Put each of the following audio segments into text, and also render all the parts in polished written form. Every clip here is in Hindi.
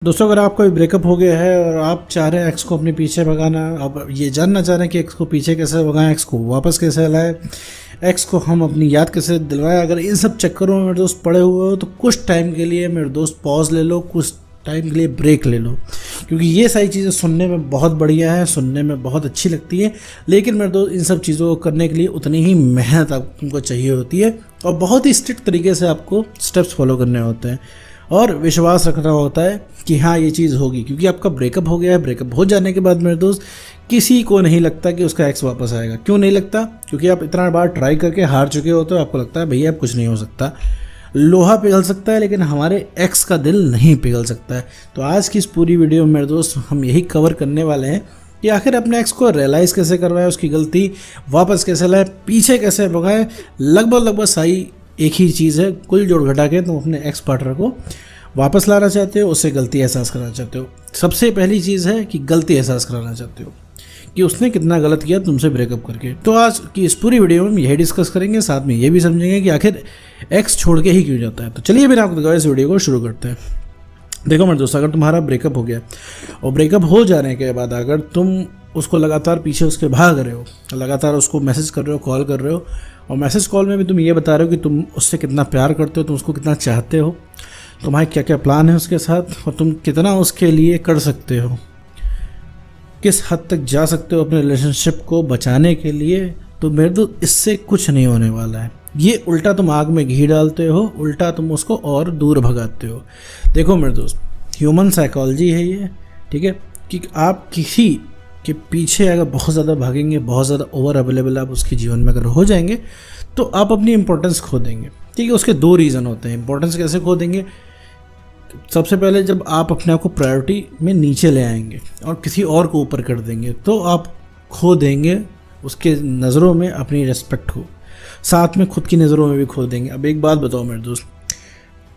दोस्तों, अगर आपका भी ब्रेकअप हो गया है और आप चाह रहे हैं एक्स को अपने पीछे भगाना, अब ये जानना चाह रहे हैं कि एक्स को पीछे कैसे भगाएं, एक्स को वापस कैसे लाएं, एक्स को हम अपनी याद कैसे दिलवाएं, अगर इन सब चक्करों में मेरे दोस्त पड़े हुए हो तो कुछ टाइम के लिए मेरे दोस्त पॉज ले लो, कुछ टाइम के लिए ब्रेक ले लो, क्योंकि ये सारी चीज़ें सुनने में बहुत बढ़िया है, सुनने में बहुत अच्छी लगती है, लेकिन मेरे दोस्त इन सब चीज़ों को करने के लिए उतनी ही मेहनत आपको चाहिए होती है और बहुत ही स्ट्रिक्ट तरीके से आपको स्टेप्स फॉलो करने होते हैं और विश्वास रखना होता है कि हाँ ये चीज़ होगी, क्योंकि आपका ब्रेकअप हो गया है। ब्रेकअप हो जाने के बाद मेरे दोस्त किसी को नहीं लगता कि उसका एक्स वापस आएगा। क्यों नहीं लगता? क्योंकि आप इतना बार ट्राई करके हार चुके होते हो, आपको लगता है भैया अब कुछ नहीं हो सकता। लोहा पिघल सकता है लेकिन हमारे एक्स का दिल नहीं पिघल सकता है। तो आज की इस पूरी वीडियो में मेरे दोस्त हम यही कवर करने वाले हैं कि आखिर अपने एक्स को रियलाइज़ कैसे करवाएं, उसकी गलती वापस कैसे लाएं, पीछे कैसे भगाएं। लगभग सारी एक ही चीज़ है, कुल जोड़ घटा के तुम अपने एक्स पार्टनर को वापस लाना चाहते हो, उससे गलती एहसास कराना चाहते हो। सबसे पहली चीज़ है कि गलती एहसास कराना चाहते हो कि उसने कितना गलत किया तुमसे ब्रेकअप करके। तो आज की इस पूरी वीडियो में हम यही डिस्कस करेंगे, साथ में ये भी समझेंगे कि आखिर एक्स छोड़ के ही क्यों जाता है। तो चलिए बिना आपको दिखाए इस वीडियो को शुरू करते हैं। देखो मेरे दोस्त, अगर तुम्हारा ब्रेकअप हो गया और ब्रेकअप हो जाने के बाद अगर तुम उसको लगातार पीछे उसके भाग रहे हो, लगातार उसको मैसेज कर रहे हो, कॉल कर रहे हो, और मैसेज कॉल में भी तुम ये बता रहे हो कि तुम उससे कितना प्यार करते हो, तुम उसको कितना चाहते हो, तुम्हारे क्या क्या प्लान है उसके साथ और तुम कितना उसके लिए कर सकते हो, किस हद तक जा सकते हो अपने रिलेशनशिप को बचाने के लिए, तो मेरे दोस्त इससे कुछ नहीं होने वाला है। ये उल्टा तुम आग में घी डालते हो, उल्टा तुम उसको और दूर भगाते हो। देखो मेरे दोस्त, ह्यूमन साइकोलॉजी है ये, ठीक है, कि आप किसी के पीछे अगर बहुत ज़्यादा भागेंगे, बहुत ज़्यादा ओवर अवेलेबल आप उसके जीवन में अगर हो जाएंगे तो आप अपनी इंपॉर्टेंस खो देंगे। ठीक है, उसके दो रीज़न होते हैं। इंपॉर्टेंस कैसे खो देंगे? सबसे पहले जब आप अपने आप को प्रायोरिटी में नीचे ले आएंगे और किसी और को ऊपर कर देंगे तो आप खो देंगे उसके नज़रों में अपनी रिस्पेक्ट को, साथ में खुद की नज़रों में भी खो देंगे। अब एक बात बताओ मेरे दोस्त,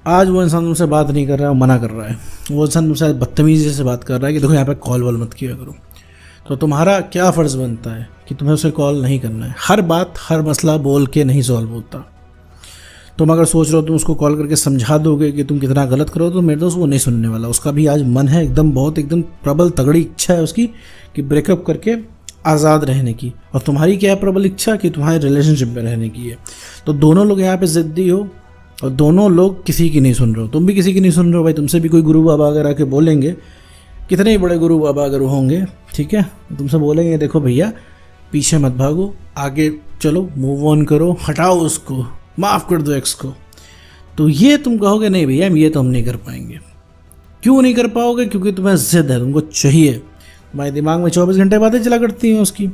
आज वो इंसान तुमसे बात नहीं कर रहा है, मना कर रहा है, वो इंसान तुमसे बदतमीज़ी से बात कर रहा है कि देखो यहाँ पे कॉल वॉल मत किया करो, तो तुम्हारा क्या फ़र्ज़ बनता है कि तुम्हें उसे कॉल नहीं करना है। हर बात, हर मसला बोल के नहीं सॉल्व होता। तुम अगर सोच रहे हो तुम उसको कॉल करके समझा दोगे कि तुम कितना गलत करो, तो मेरे दोस्त वो नहीं सुनने वाला। उसका भी आज मन है एकदम, बहुत एकदम प्रबल तगड़ी इच्छा है उसकी कि ब्रेकअप करके आज़ाद रहने की, और तुम्हारी क्या है प्रबल इच्छा कि तुम्हारे रिलेशनशिप में रहने की है। तो दोनों लोग यहाँ पे ज़िद्दी हो और दोनों लोग किसी की नहीं सुन रहे हो, तुम भी किसी की नहीं सुन रहे हो। भाई तुमसे भी कोई गुरु बाबा अगर आके बोलेंगे, कितने ही बड़े गुरु बाबा अगर होंगे, ठीक है, तुमसे बोलेंगे देखो भैया पीछे मत भागो, आगे चलो, मूव ऑन करो, हटाओ उसको, माफ़ कर दो एक्स को, तो ये तुम कहोगे नहीं भैया ये तो हम नहीं कर पाएंगे। क्यों नहीं कर पाओगे? क्योंकि तुम्हें जिद है, तुमको चाहिए, तुम्हारे दिमाग में 24 घंटे बातें चला करती हैं उसकी।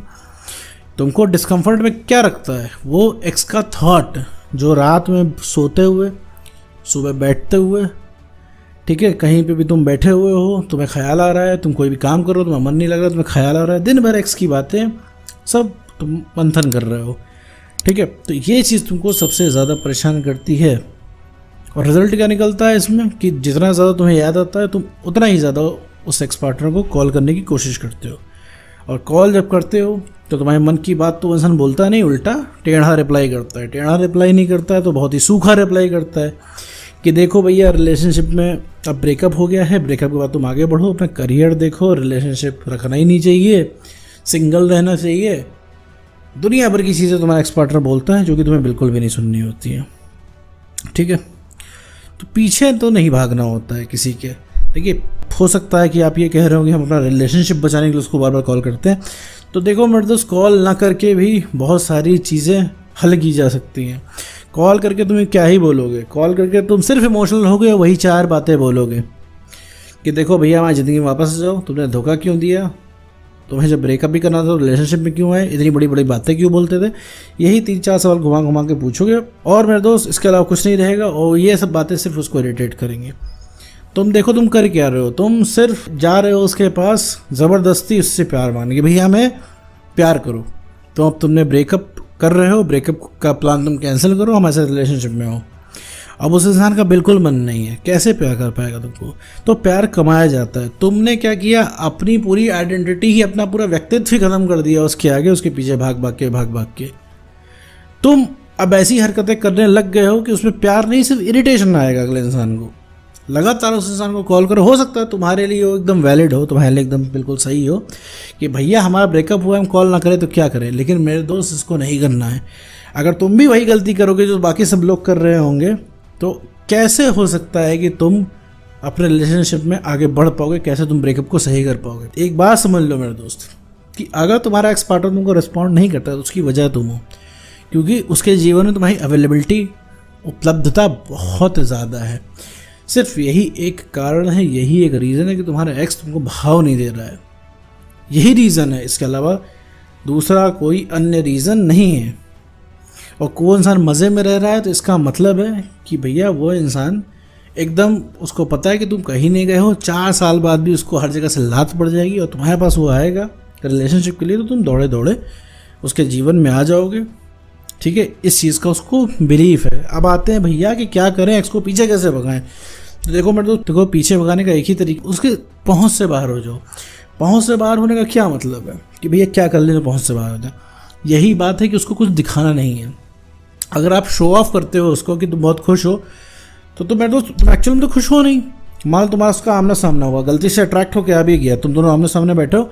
तुमको डिस्कम्फर्ट में क्या रखता है? वो एक्स का थॉट जो रात में सोते हुए, सुबह बैठते हुए, ठीक है, कहीं पे भी तुम बैठे हुए हो, तुम्हें ख्याल आ रहा है, तुम कोई भी काम करो तुम्हें मन नहीं लग रहा, तुम्हें ख्याल आ रहा है, दिन भर एक्स की बातें सब तुम मंथन कर रहे हो, ठीक है। तो ये चीज़ तुमको सबसे ज़्यादा परेशान करती है और रिजल्ट क्या निकलता है इसमें कि जितना ज़्यादा तुम्हें याद आता है तुम उतना ही ज़्यादा उस एक्स पार्टनर को कॉल करने की कोशिश करते हो, और कॉल जब करते हो तो तुम्हारे मन की बात तो इंसान बोलता नहीं, उल्टा टेढ़ा रिप्लाई करता है। टेढ़ा रिप्लाई नहीं करता है तो बहुत ही सूखा रिप्लाई करता है कि देखो भैया रिलेशनशिप में अब ब्रेकअप हो गया है, ब्रेकअप के बाद तुम आगे बढ़ो, अपना करियर देखो, रिलेशनशिप रखना ही नहीं चाहिए, सिंगल रहना चाहिए, दुनिया भर की चीज़ें तुम्हारा एक्स पार्टनर बोलता है जो कि तुम्हें बिल्कुल भी नहीं सुननी होती है, ठीक है। तो पीछे तो नहीं भागना होता है किसी के। देखिए, हो सकता है कि आप ये कह रहे हो कि हम अपना रिलेशनशिप बचाने के लिए उसको बार बार कॉल करते हैं, तो देखो मेरे दोस्त, कॉल ना करके भी बहुत सारी चीज़ें हल की जा सकती हैं। कॉल करके तुम्हें क्या ही बोलोगे? कॉल करके तुम सिर्फ इमोशनल हो गए, वही 4 बातें बोलोगे कि देखो भैया हमारी ज़िंदगी में वापस जाओ, तुमने धोखा क्यों दिया, तुम्हें जब ब्रेकअप भी करना था तो रिलेशनशिप में क्यों आए, इतनी बड़ी बड़ी बातें क्यों बोलते थे। यही 3-4 सवाल घुमा घुमा के पूछोगे और मेरे दोस्त इसके अलावा कुछ नहीं रहेगा, और ये सब बातें सिर्फ उसको इरिटेट करेंगे। तुम देखो तुम कर क्या रहे हो, तुम सिर्फ जा रहे हो उसके पास ज़बरदस्ती उससे प्यार मांगने, भैया हमें प्यार करो। तो अब तुमने ब्रेकअप कर रहे हो, ब्रेकअप का प्लान तुम कैंसिल करो, हम ऐसे रिलेशनशिप में हो। अब उस इंसान का बिल्कुल मन नहीं है, कैसे प्यार कर पाएगा तुमको? तो प्यार कमाया जाता है। तुमने क्या किया, अपनी पूरी आइडेंटिटी ही, अपना पूरा व्यक्तित्व ही खत्म कर दिया उसके आगे, उसके पीछे भाग भाग के। तुम अब ऐसी हरकतें करने लग गए हो कि उसमें प्यार नहीं, सिर्फ इरिटेशन आएगा अगले इंसान को। लगातार उस इंसान को कॉल करो। हो सकता है तुम्हारे लिए वो एकदम वैलिड हो, तुम्हारे लिए एकदम बिल्कुल सही हो कि भैया हमारा ब्रेकअप हुआ, हम कॉल ना करें तो क्या करें, लेकिन मेरे दोस्त इसको नहीं करना है। अगर तुम भी वही गलती करोगे जो बाकी सब लोग कर रहे होंगे, तो कैसे हो सकता है कि तुम अपने रिलेशनशिप में आगे बढ़ पाओगे, कैसे तुम ब्रेकअप को सही कर पाओगे। एक बात समझ लो मेरे दोस्त कि अगर तुम्हारा एक्स पार्टनर तुमको रिस्पॉन्ड नहीं करता तो उसकी वजह तुम हो, क्योंकि उसके जीवन में तुम्हारी अवेलेबिलिटी, उपलब्धता बहुत ज़्यादा है। सिर्फ यही एक कारण है, यही एक रीज़न है कि तुम्हारा एक्स तुमको भाव नहीं दे रहा है, यही रीज़न है। इसके अलावा दूसरा कोई अन्य रीज़न नहीं है। और कोई इंसान मज़े में रह रहा है तो इसका मतलब है कि भैया वो इंसान एकदम, उसको पता है कि तुम कहीं नहीं गए हो, 4 साल बाद भी उसको हर जगह से लात पड़ जाएगी और तुम्हारे पास वो आएगा रिलेशनशिप के लिए, तो तुम दौड़े दौड़े उसके जीवन में आ जाओगे। ठीक है, इस चीज़ का उसको बिलीफ है। अब आते हैं भैया कि क्या करें, एक्स को पीछे कैसे भगाएं। तो देखो मेरे दोस्त, देखो पीछे भगाने का एक ही तरीका, उसके पहुंच से बाहर हो जाओ। पहुंच से बाहर होने का क्या मतलब है कि भैया क्या कर लें तो पहुंच से बाहर हो जाए। यही बात है कि उसको कुछ दिखाना नहीं है। अगर आप शो ऑफ करते हो उसको कि तुम बहुत खुश हो, तो मेरे दोस्त तुम एक्चुअली में तो खुश हो नहीं। मान तुम्हारा उसका आमना सामना हुआ, गलती से अट्रैक्ट हो के आ भी गया, तुम दोनों आमने सामने बैठे हो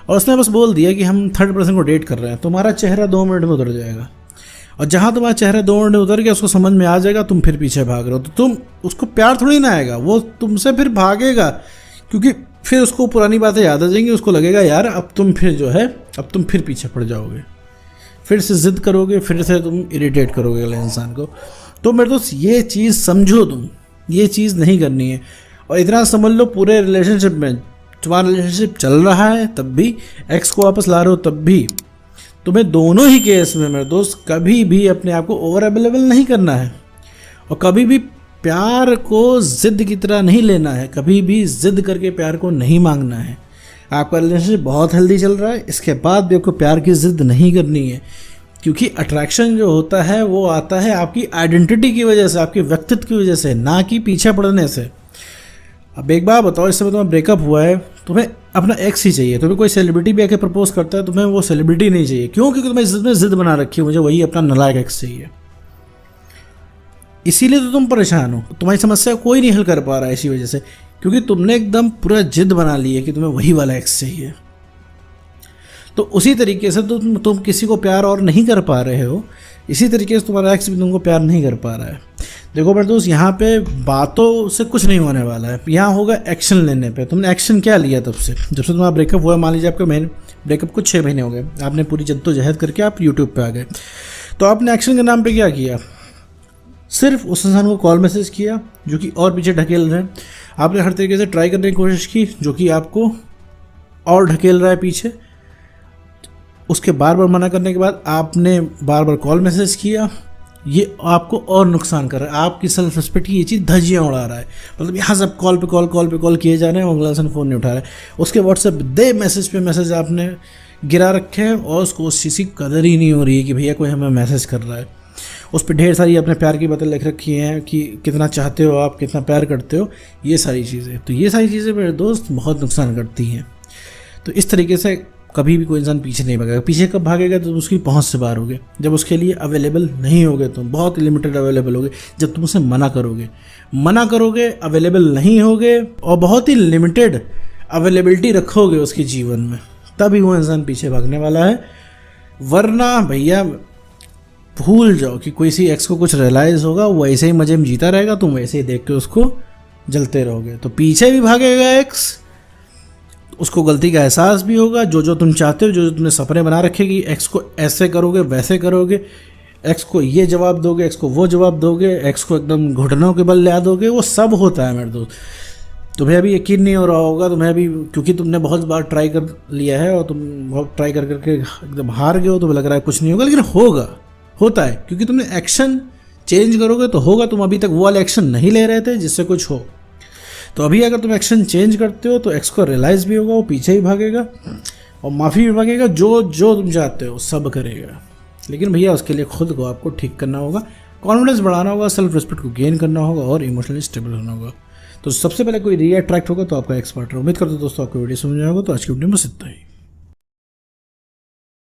और उसने बस बोल दिया कि हम 3rd पर्सन को डेट कर रहे हैं, तुम्हारा चेहरा 2 मिनट में उतर जाएगा। और जहाँ तुम्हारा चेहरा 2 मिनट में उतर गया, उसको समझ में आ जाएगा तुम फिर पीछे भाग रहे हो, तो तुम उसको प्यार थोड़ी ना आएगा, वो तुमसे फिर भागेगा, क्योंकि फिर उसको पुरानी बातें याद आ जाएंगी। उसको लगेगा यार अब तुम फिर जो है, अब तुम फिर पीछे पड़ जाओगे, फिर से ज़िद करोगे, फिर से तुम इरिटेट करोगे अगले इंसान को। तो मेरे दोस्त ये चीज़ समझो, तुम ये चीज़ नहीं करनी है। और इतना समझ लो, पूरे रिलेशनशिप में तुम्हारा रिलेशनशिप चल रहा है तब भी, एक्स को वापस ला रहे हो तब भी, तुम्हें दोनों ही केस में मेरे दोस्त कभी भी अपने आप को ओवर अवेलेबल नहीं करना है और कभी भी प्यार को ज़िद की तरह नहीं लेना है, कभी भी ज़िद करके प्यार को नहीं मांगना है। आपका रिलेशनशिप बहुत हेल्दी चल रहा है, इसके बाद भी आपको प्यार की ज़िद नहीं करनी है, क्योंकि अट्रैक्शन जो होता है वो आता है आपकी आइडेंटिटी की वजह से, आपके व्यक्तित्व की वजह से, ना कि पीछे पड़ने से। अब एक बात बताओ, इस समय तुम्हारा ब्रेकअप हुआ है, तुम्हें अपना एक्स ही चाहिए, तुम्हें कोई सेलिब्रिटी भी आके प्रपोज करता है, तुम्हें वो सेलिब्रिटी नहीं चाहिए। क्यों? क्योंकि तुम्हें इज्जत में जिद बना रखी है, मुझे वही अपना नालायक एक्स चाहिए। इसीलिए तो तुम परेशान हो, तुम्हारी समस्या कोई नहीं हल कर पा रहा है इसी वजह से, क्योंकि तुमने एकदम पूरा जिद बना ली है कि तुम्हें वही वाला एक्स चाहिए। तो उसी तरीके से तुम किसी को प्यार और नहीं कर पा रहे हो, इसी तरीके से तुम्हारा एक्स भी तुमको प्यार नहीं कर पा रहा है। देखो मेरे दोस्त, यहाँ पे बातों से कुछ नहीं होने वाला है, यहाँ होगा एक्शन लेने पे। तुमने एक्शन क्या लिया तब से, जब से तुम्हारा ब्रेकअप हुआ? मान लीजिए आपका ब्रेकअप को 6 महीने हो गए, आपने पूरी जद्दोजहद करके आप यूट्यूब पे आ गए, तो आपने एक्शन के नाम पे क्या किया? सिर्फ उस इंसान को कॉल मैसेज किया जो कि और पीछे ढकेल रहे हैं। आपने हर तरीके से ट्राई करने की कोशिश की जो कि आपको और ढकेल रहा है पीछे। उसके बार बार मना करने के बाद आपने बार बार कॉल मैसेज किया, ये आपको और नुकसान कर रहा है। आपकी सेल्फ रिस्पेक्ट की ये चीज़ धज्जियाँ उड़ा रहा है। मतलब यहाँ सब कॉल पे कॉल किए जा रहे हैं, अगला इंसान फ़ोन नहीं उठा रहा है। उसके व्हाट्सएप मैसेज पे मैसेज आपने गिरा रखे हैं और उसको उस चीज़ की कदर ही नहीं हो रही है कि भैया कोई हमें मैसेज कर रहा है। उस पर ढेर सारी अपने प्यार की बातें लिख रखी हैं कि कितना चाहते हो आप, कितना प्यार करते हो, ये सारी चीज़ें। तो ये सारी चीज़ें मेरे दोस्त बहुत नुकसान करती हैं। तो इस तरीके से कभी भी कोई इंसान पीछे नहीं भागेगा। पीछे कब भागेगा? जब उसकी पहुंच से बाहर होगे, जब उसके लिए अवेलेबल नहीं होगे, तुम बहुत लिमिटेड अवेलेबल होगे, जब तुम उसे मना करोगे अवेलेबल नहीं होगे और बहुत ही लिमिटेड अवेलेबिलिटी रखोगे उसके जीवन में, तभी वो इंसान पीछे भागने वाला है। वरना भैया भूल जाओ कि कोई सी एक्स को कुछ रियलाइज़ होगा, वो ऐसे ही मजे में जीता रहेगा, तुम वैसे ही देख के उसको जलते रहोगे। तो पीछे भी भागेगा एक्स, उसको गलती का एहसास भी होगा। जो तुम चाहते हो, जो तुमने सपने बना रखे कि एक्स को ऐसे करोगे वैसे करोगे, एक्स को ये जवाब दोगे, एक्स को वो जवाब दोगे, एक्स को एकदम घुटनों के बल ला दोगे, वो सब होता है मेरे दोस्त। तुम्हें अभी यकीन नहीं हो रहा होगा, तुम्हें अभी, क्योंकि तुमने बहुत बार ट्राई कर लिया है और तुम बहुत ट्राई कर करके एकदम हार गए हो, तुम्हें लग रहा है कुछ नहीं होगा, लेकिन होता है, क्योंकि तुमने एक्शन चेंज करोगे तो होगा। तुम अभी तक वो वाले एक्शन नहीं ले रहे थे जिससे कुछ हो, तो अभी अगर तुम एक्शन चेंज करते हो तो एक्स को रियलाइज़ भी होगा, वो पीछे ही भागेगा और माफ़ी भी मांगेगा, जो तुम चाहते हो सब करेगा। लेकिन भैया उसके लिए खुद को आपको ठीक करना होगा, कॉन्फिडेंस बढ़ाना होगा, सेल्फ रिस्पेक्ट को गेन करना होगा और इमोशनली स्टेबल होना होगा। तो सबसे पहले कोई री अट्रैक्ट होगा तो आपका एक्स पार्टनर। उम्मीद करते हो दोस्तों आपको वीडियो समझ में आएगा। तो आज की वीडियो में बस इतना ही।